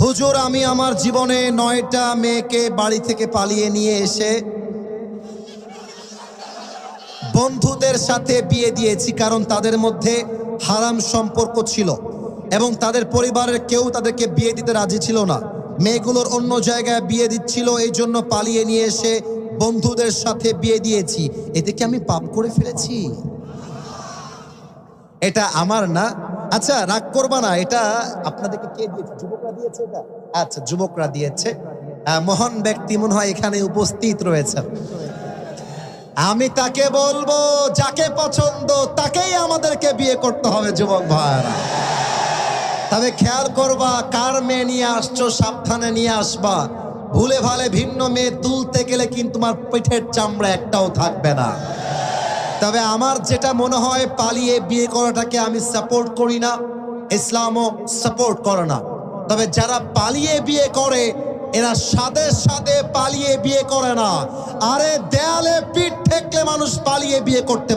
হুজুর, আমি আমার জীবনে 9টা মেয়েকে বাড়ি থেকে পালিয়ে নিয়ে এসে বন্ধুদের সাথে বিয়ে দিয়েছি, কারণ তাদের মধ্যে হারাম সম্পর্ক ছিল এবং তাদের পরিবারের কেউ তাদেরকে বিয়ে দিতে রাজি ছিল না। মেয়েগুলোর অন্য জায়গায় বিয়ে দিচ্ছিল, এই জন্য পালিয়ে নিয়ে এসে বন্ধুদের সাথে বিয়ে দিয়েছি। এতে কি আমি পাপ করে ফেলেছি? এটা আমার না। আচ্ছা, রাগ করবা না, এটা আপনাদেরকে কে দিয়েছে? যুবকরা দিয়েছে এটা? আচ্ছা, যুবকরা দিয়েছে। মহান ব্যক্তি মনে হয় এখানে উপস্থিত রয়েছে। আমি তাকে বলবো, যাকে পছন্দ তাকেই আমাদেরকে বিয়ে করতে হবে যুবক ভাইরা। তবে খেয়াল করবা, কার মেয়ে নিয়ে আসছো সাবধানে নিয়ে আসবা। ভুলে ভালে ভিন্ন মেয়ে তুলতে গেলে কিন্তু তোমার পিঠের চামড়া একটাও থাকবে না। তবে আমার যেটা মনে হয়, পালিয়ে বিয়ে করাটাকে আমি সাপোর্ট করি না, ইসলামও সাপোর্ট করে না। তবে যারা পালিয়ে বিয়ে করে এরা সাদে সাদে পালিয়ে বিয়ে করে না। আরে দেয়ালে পিঠ ঠেকলে মানুষ পালিয়ে বিয়ে করতে